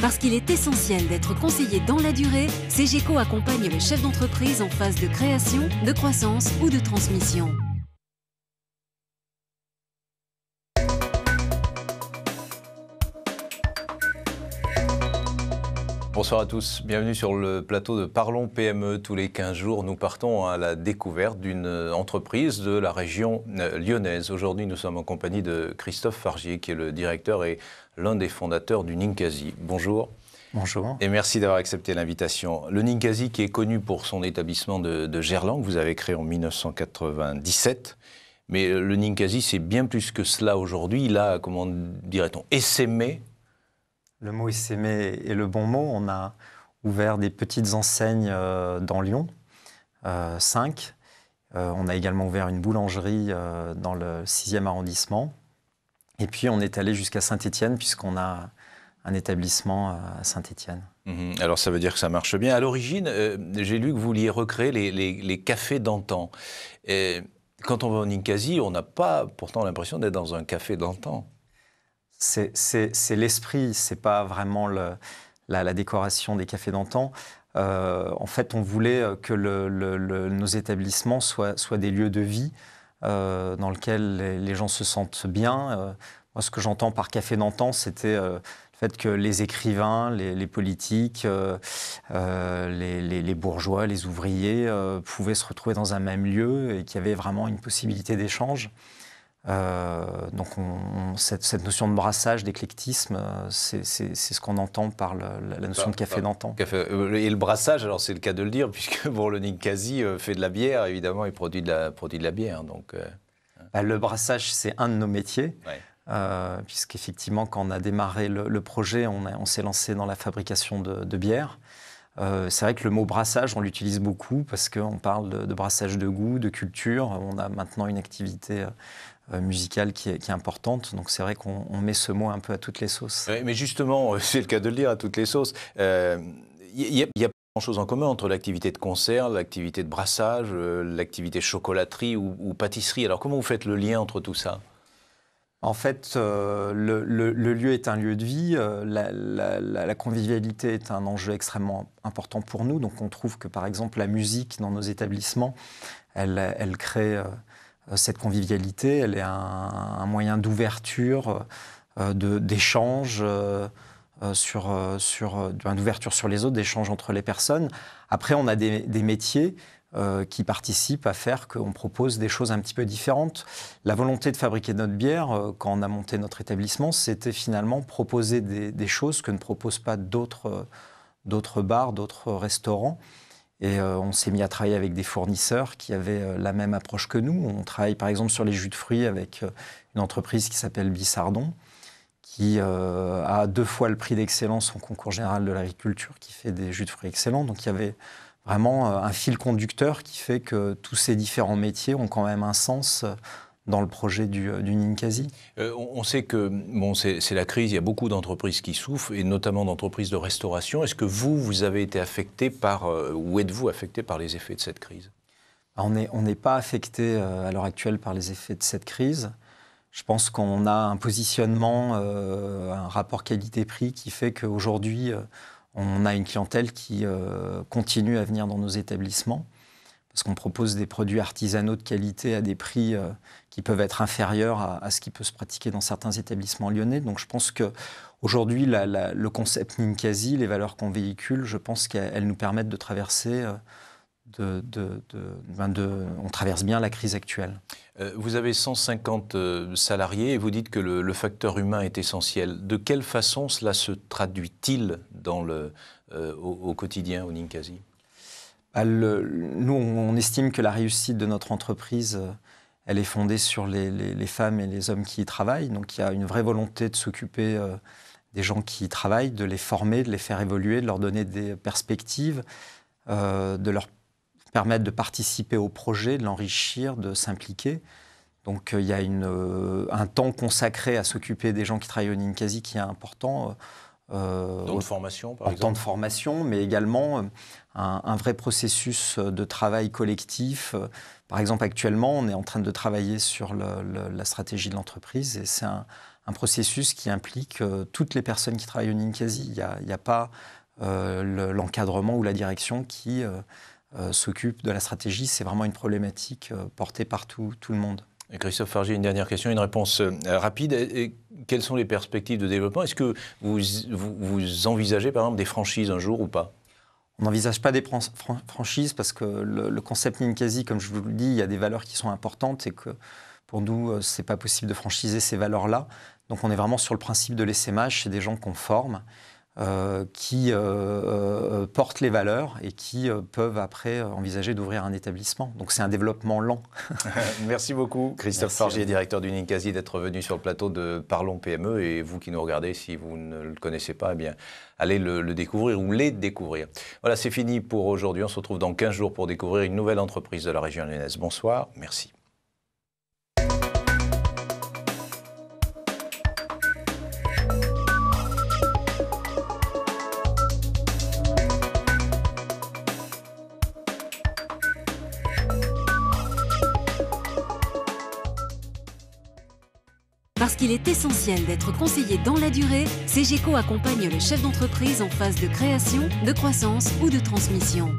Parce qu'il est essentiel d'être conseillé dans la durée, CGECO accompagne le chef d'entreprise en phase de création, de croissance ou de transmission. Bonsoir à tous, bienvenue sur le plateau de Parlons PME. Tous les 15 jours, nous partons à la découverte d'une entreprise de la région lyonnaise. Aujourd'hui, nous sommes en compagnie de Christophe Fargier, qui est le directeur et l'un des fondateurs du Ninkasi. Bonjour. Bonjour. Et merci d'avoir accepté l'invitation. Le Ninkasi, qui est connu pour son établissement de Gerland, que vous avez créé en 1997. Mais le Ninkasi, c'est bien plus que cela aujourd'hui. Il a, comment dirait-on, essaimé. Le mot essaimé est le bon mot. On a ouvert des petites enseignes dans Lyon, 5. On a également ouvert une boulangerie dans le 6e arrondissement. Et puis on est allé jusqu'à Saint-Étienne, puisqu'on a un établissement à Saint-Étienne. Alors ça veut dire que ça marche bien. À l'origine, j'ai lu que vous vouliez recréer les cafés d'antan. Quand on va au Ninkasi, on n'a pas pourtant l'impression d'être dans un café d'antan. C'est l'esprit, c'est pas vraiment la décoration des cafés d'antan. En fait, on voulait que nos établissements soient des lieux de vie dans lesquels les gens se sentent bien. Moi, ce que j'entends par café d'antan, c'était le fait que les écrivains, les politiques, les bourgeois, les ouvriers pouvaient se retrouver dans un même lieu et qu'il y avait vraiment une possibilité d'échange. Donc cette notion de brassage, d'éclectisme, c'est ce qu'on entend par la notion de café d'antan. Et le brassage, alors c'est le cas de le dire, puisque bon, le Ninkasi fait de la bière, évidemment, il produit de la bière. Donc, Le brassage, c'est un de nos métiers, ouais. Puisqu'effectivement, quand on a démarré le projet, on s'est lancé dans la fabrication de bière. C'est vrai que le mot brassage, on l'utilise beaucoup parce qu'on parle de brassage de goût, de culture. On a maintenant une activité musicale qui est importante. Donc c'est vrai qu'on met ce mot un peu à toutes les sauces. Ouais, mais justement, c'est le cas de le dire, à toutes les sauces. Il y a pas grand-chose en commun entre l'activité de concert, l'activité de brassage, l'activité chocolaterie ou pâtisserie. Alors comment vous faites le lien entre tout ça ? En fait, le lieu est un lieu de vie. La convivialité est un enjeu extrêmement important pour nous. Donc on trouve que, par exemple, la musique dans nos établissements, elle crée cette convivialité. Elle est un moyen d'ouverture, d'échange, d'ouverture sur les autres, d'échange entre les personnes. Après, on a des métiers qui participent à faire qu'on propose des choses un petit peu différentes. La volonté de fabriquer notre bière, quand on a monté notre établissement, c'était finalement proposer des choses que ne proposent pas d'autres bars, d'autres restaurants. Et on s'est mis à travailler avec des fournisseurs qui avaient la même approche que nous. On travaille par exemple sur les jus de fruits avec une entreprise qui s'appelle Bissardon, qui a 2 fois le prix d'excellence au concours général de l'agriculture, qui fait des jus de fruits excellents. Donc il y avait vraiment un fil conducteur qui fait que tous ces différents métiers ont quand même un sens dans le projet du Ninkasi. On sait que bon, c'est la crise, il y a beaucoup d'entreprises qui souffrent, et notamment d'entreprises de restauration. Est-ce que vous avez été affecté ou êtes-vous affecté par les effets de cette crise ? On n'est pas affecté à l'heure actuelle par les effets de cette crise. Je pense qu'on a un positionnement, un rapport qualité-prix qui fait qu'aujourd'hui, on a une clientèle qui continue à venir dans nos établissements parce qu'on propose des produits artisanaux de qualité à des prix qui peuvent être inférieurs à ce qui peut se pratiquer dans certains établissements lyonnais. Donc je pense qu'aujourd'hui, le concept Ninkasi, les valeurs qu'on véhicule, je pense qu'elles nous permettent de traverser, on traverse bien la crise actuelle. Vous avez 150 salariés et vous dites que le facteur humain est essentiel. De quelle façon cela se traduit-il au quotidien au Ninkasi ? Nous, on estime que la réussite de notre entreprise, elle est fondée sur les femmes et les hommes qui y travaillent. Donc il y a une vraie volonté de s'occuper des gens qui y travaillent, de les former, de les faire évoluer, de leur donner des perspectives, de leur permettre de participer au projet, de l'enrichir, de s'impliquer. Donc il y a un temps consacré à s'occuper des gens qui travaillent au Ninkasi qui est important. Temps de formation, par exemple. Temps de formation, mais également un vrai processus de travail collectif. Par exemple, actuellement, on est en train de travailler sur la stratégie de l'entreprise et c'est un un processus qui implique toutes les personnes qui travaillent au Ninkasi. Il n'y a pas l'encadrement ou la direction qui s'occupe de la stratégie. C'est vraiment une problématique portée par tout le monde. Et Christophe Fargier, une dernière question, une réponse rapide. Et quelles sont les perspectives de développement? Est-ce que vous envisagez par exemple des franchises un jour ou pas? On n'envisage pas des franchises parce que le concept Ninkasi, comme je vous le dis, il y a des valeurs qui sont importantes et que pour nous, ce n'est pas possible de franchiser ces valeurs-là. Donc on est vraiment sur le principe de l'essaimage. C'est des gens qu'on forme, qui portent les valeurs et qui peuvent après envisager d'ouvrir un établissement. Donc c'est un développement lent. Merci beaucoup Christophe Fargier, directeur du Ninkasi, d'être venu sur le plateau de Parlons PME. Et vous qui nous regardez, si vous ne le connaissez pas, eh bien, allez le découvrir ou les découvrir. Voilà, c'est fini pour aujourd'hui. On se retrouve dans 15 jours pour découvrir une nouvelle entreprise de la région lyonnaise. Bonsoir, merci. Parce qu'il est essentiel d'être conseillé dans la durée, CGECO accompagne le chef d'entreprise en phase de création, de croissance ou de transmission.